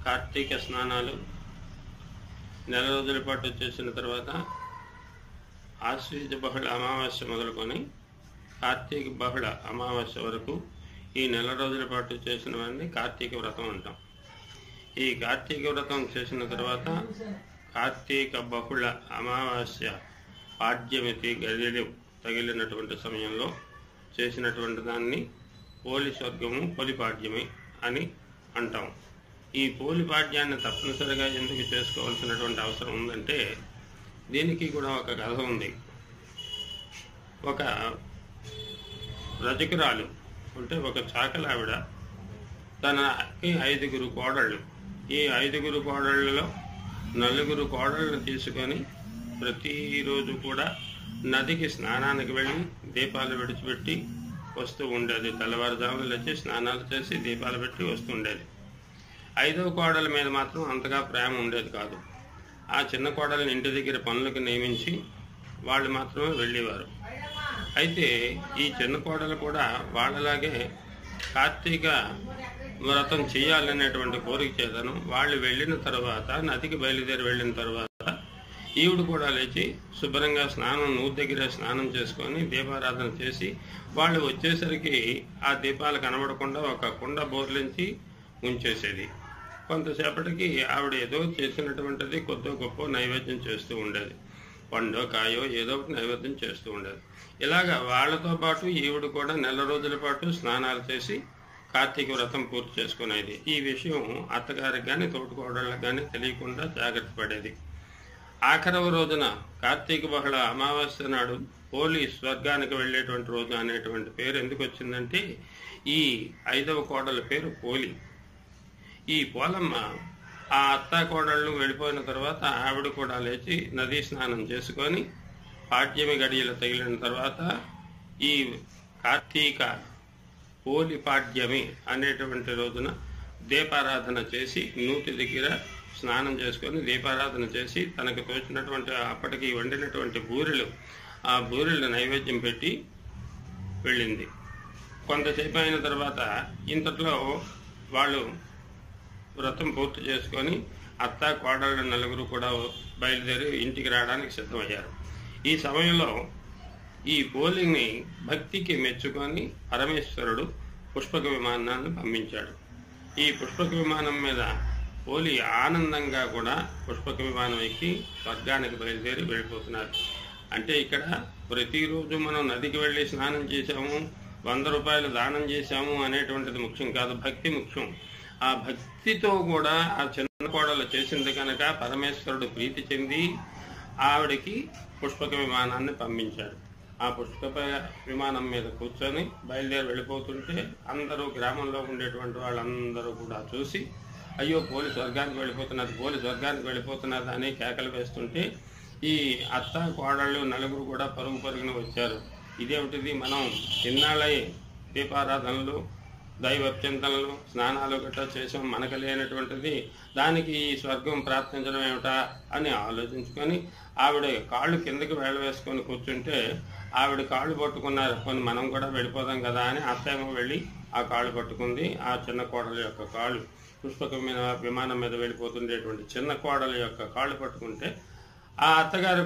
కార్తీక స్నానాలు నెల రోజుల పాటు చేసిన తర్వాత ఆశ్వీజ బహుళ అమావాస్య మొదలుకొని కార్తీక బహుళ అమావాస్య వరకు ఈ నెల రోజుల పాటు చేసినవన్నీ కార్తీక వ్రతం అంటాం. ఈ కార్తీక వ్రతం చేసిన తర్వాత కార్తీక బహుళ అమావాస్య పాడ్యమితి గదిలు తగిలినటువంటి సమయంలో చేసినటువంటి దాన్ని పోలి స్వర్గము పోలిపాడ్యమి అని అంటాం. ఈ పోలిపాడ్యాన్ని తప్పనిసరిగా ఎందుకు చేసుకోవాల్సినటువంటి అవసరం ఉందంటే దీనికి కూడా ఒక కథ ఉంది. ఒక రజకురాలు అంటే ఒక చాకలావిడ తనకి 5 కోడళ్ళు, ఈ 5 కోడళ్ళలో 4 కోడళ్ళను తీసుకొని ప్రతిరోజు కూడా నదికి స్నానానికి వెళ్ళి దీపాలు విడిచిపెట్టి వస్తూ ఉండేది. తెల్లవారుజామున లేచి స్నానాలు చేసి దీపాలు పెట్టి వస్తుండేది. 5వ కోడల మీద మాత్రం అంతగా ప్రేమ ఉండేది కాదు. ఆ చిన్న కోడల్ని ఇంటి దగ్గర పనులకు నియమించి వాళ్ళు మాత్రమే వెళ్ళేవారు. అయితే ఈ చిన్న కోడలు కూడా వాళ్ళలాగే కార్తీక వ్రతం చేయాలనేటువంటి కోరిక చేతను వాళ్ళు వెళ్ళిన తర్వాత, నదికి బయలుదేరి వెళ్ళిన తర్వాత ఈవిడ కూడా లేచి శుభ్రంగా నూతి దగ్గర స్నానం చేసుకొని దీపారాధన చేసి వాళ్ళు వచ్చేసరికి ఆ దీపాలు కనబడకుండా ఒక కుండ బోర్లించి ఉంచేసేది. కొంతసేపటికి ఆవిడ ఏదో చేసినటువంటిది కొద్దో గొప్ప నైవేద్యం చేస్తూ ఉండేది. పండో కాయో ఏదో ఒకటి నైవేద్యం చేస్తూ ఉండేది. ఇలాగా వాళ్ళతో పాటు ఈవిడ కూడా నెల రోజుల పాటు స్నానాలు చేసి కార్తీక వ్రతం పూర్తి చేసుకునేది. ఈ విషయం అత్తగారికి కానీ తోటికోడళ్ళకి కానీ తెలియకుండా జాగ్రత్త పడేది. ఆఖరవ రోజున కార్తీక బహుళ అమావాస్య నాడు పోలి స్వర్గానికి వెళ్ళేటువంటి రోజు అనేటువంటి పేరు ఎందుకు వచ్చిందంటే ఈ 5వ కోడల పేరు పోలి. ఈ పోలమ్మ ఆ అత్త కోడళ్ళు వెళ్ళిపోయిన తర్వాత ఆవిడ కూడా లేచి నదీ స్నానం చేసుకొని పాడ్యమి గడియలు తగిలిన తర్వాత ఈ కార్తీక పోలి పాడ్యమి అనేటువంటి రోజున దీపారాధన చేసి నూతి దగ్గర స్నానం చేసుకొని దీపారాధన చేసి తనకు తోచినటువంటి అప్పటికి వండినటువంటి బూరెలు, ఆ బూరెలు నైవేద్యం పెట్టి వెళ్ళింది. కొంతసేపు అయిన తర్వాత ఇంతట్లో వాళ్ళు వ్రతం పూర్తి చేసుకొని అత్త కోడళ్ళ 4 కూడా బయలుదేరి ఇంటికి రావడానికి సిద్ధమయ్యారు. ఈ సమయంలో ఈ పోలిని భక్తికి మెచ్చుకొని పరమేశ్వరుడు పుష్పక విమానాన్ని పంపించాడు. ఈ పుష్పక విమానం మీద పోలి ఆనందంగా కూడా పుష్పక విమానం ఎక్కి స్వర్గానికి బయలుదేరి వెళ్ళిపోతున్నారు. అంటే ఇక్కడ ప్రతిరోజు మనం నదికి వెళ్ళి స్నానం చేశాము, 100 రూపాయలు దానం చేశాము అనేటువంటిది ముఖ్యం కాదు, భక్తి ముఖ్యం. ఆ భక్తితో కూడా ఆ చిన్న కోడలు చేసింది కనుక పరమేశ్వరుడు ప్రీతి చెంది ఆవిడకి పుష్పక విమానాన్ని పంపించాడు. ఆ పుష్పక విమానం మీద కూర్చొని బయలుదేరి వెళ్ళిపోతుంటే అందరూ గ్రామంలో ఉండేటువంటి వాళ్ళందరూ కూడా చూసి అయ్యో పోలి స్వర్గానికి వెళ్ళిపోతున్నది, పోలి స్వర్గానికి వెళ్ళిపోతున్నది అని కేకలు వేస్తుంటే ఈ అత్త కోడళ్ళు 4 కూడా పరుగున వచ్చారు. ఇదేమిటిది, మనం ఇన్నాళ్ళై దీపారాధనలు దైవత్యంతనలు స్నానాలు గట్రా చేసాం, మనకు లేనటువంటిది దానికి ఈ స్వర్గం ప్రార్థించడం ఏమిటా అని ఆలోచించుకొని ఆవిడ కాళ్ళు కిందకి వేసుకొని కూర్చుంటే ఆవిడ కాళ్ళు పట్టుకున్నారు. కొన్ని మనం కూడా వెళ్ళిపోదాం కదా అని అత్తేమో వెళ్ళి ఆ కాళ్ళు పట్టుకుంది. ఆ చిన్న కోడల యొక్క కాళ్ళు పుష్పక విమానం మీద వెళ్ళిపోతుండేటువంటి చిన్న కోడల యొక్క కాళ్ళు పట్టుకుంటే ఆ అత్తగారి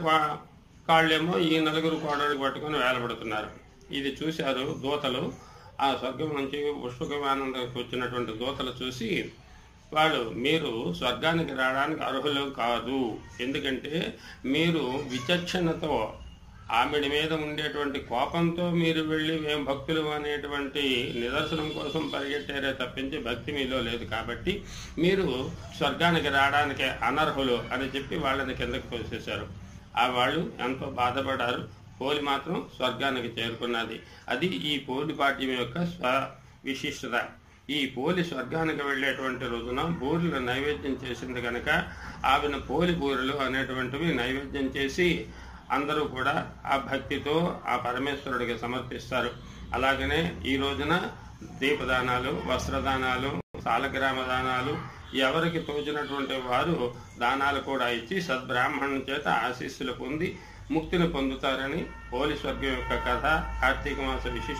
కాళ్ళేమో ఈ 4 కోడలు పట్టుకొని వేలపడుతున్నారు. ఇది చూశారు దూతలు. ఆ స్వర్గం నుంచి పుష్పక విమానం దగ్గరికి వచ్చినటువంటి దూతలు చూసి వాళ్ళు మీరు స్వర్గానికి రావడానికి అర్హులు కాదు, ఎందుకంటే మీరు విచక్షణతో ఆమెడి మీద ఉండేటువంటి కోపంతో మీరు వెళ్ళి మేము భక్తులు అనేటువంటి నిదర్శనం కోసం పరిగెట్టారే తప్పించి భక్తి మీలో లేదు, కాబట్టి మీరు స్వర్గానికి రావడానికి అనర్హులు అని చెప్పి వాళ్ళని కిందకి తోసేశారు. ఆ వాళ్ళు ఎంతో బాధపడ్డారు. పోలి మాత్రం స్వర్గానికి చేరుకున్నది. అది ఈ పోలి పాడ్యం యొక్క విశిష్టత. ఈ పోలి స్వర్గానికి వెళ్ళేటువంటి రోజున బూరెలు నైవేద్యం చేసింది కనుక ఆవిడ పోలి బూరెలు అనేటువంటివి నైవేద్యం చేసి అందరూ కూడా ఆ భక్తితో ఆ పరమేశ్వరుడికి సమర్పిస్తారు. అలాగనే ఈ రోజున దీపదానాలు, వస్త్రదానాలు, సాలగ్రామ దానాలు, ఎవరికి తోచినటువంటి వారు దానాలు కూడా ఇచ్చి సద్బ్రాహ్మణుని చేత ఆశీస్సులు పొంది ముక్తిని పొందుతారని పోలి స్వర్గం యొక్క కథ. కార్తీక మాస విశిష్ట